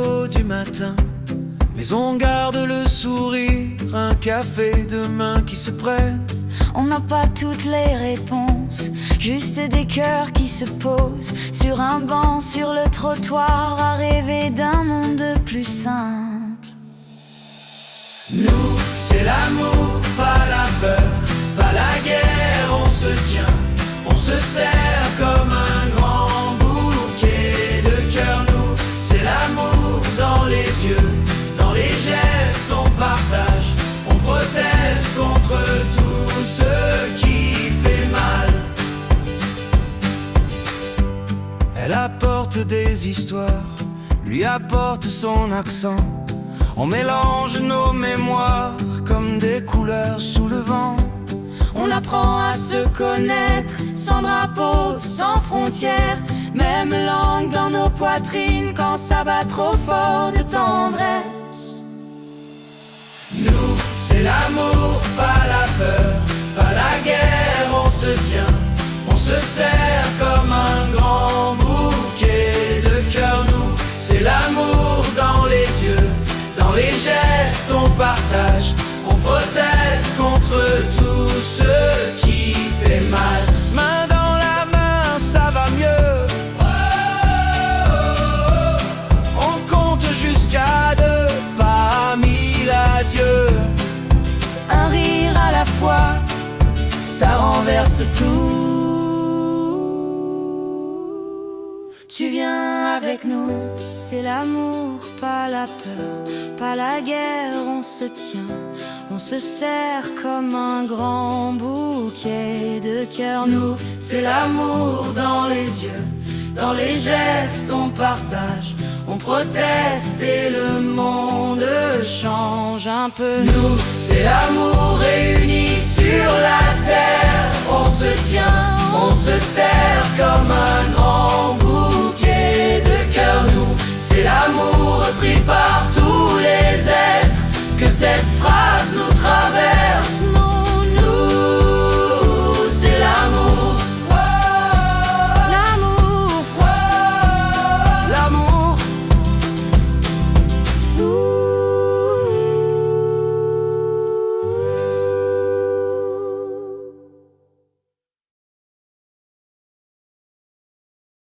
boulot du matin, mais on garde le sourire, un café de main qui se prennent. On n'a pas toutes les réponses, juste des cœurs qui se posent sur un banc, sur le trottoir, à rêver d'un monde plus simple. Nous, c'est l'amour, pas la peur, pas la guerre, on se tient, on se serre comme un grand bouquet de cœur. Nous, c'est l'amour dans les yeux, dans les gestes, on partage, on proteste contre tout ce qui fait mal. Elle apporte des histoires, lui apporte son accent. On mélange nos mémoires comme des couleurs sous le vent. On apprend à se connaître, sans drapeau, sans frontières, même langue dans nos poitrines quand ça bat trop fort de tendresse. Nous, c'est l'amour, pas la peur, pas la guerre, on se tient, on se serre comme un grand bouquet de cœur. Nous, c'est l'amour dans les yeux, dans les gestes, on partage, on proteste contre tout ce qui fait mal. Main dans la main, ça va mieux. On compte jusqu'à 2, pas 1000 adieux. Un rire à la fois, ça renverse tout. Tu viens avec nous, c'est l'amour, pas la peur, pas la guerre, on se tient, on se serre comme un grand bouquet de cœur. Nous, c'est l'amour dans les yeux, dans les gestes, on partage, on proteste et le monde change un peu. Nous, c'est l'amour réuni sur la terre, on se tient, on se serre comme un grand bouquet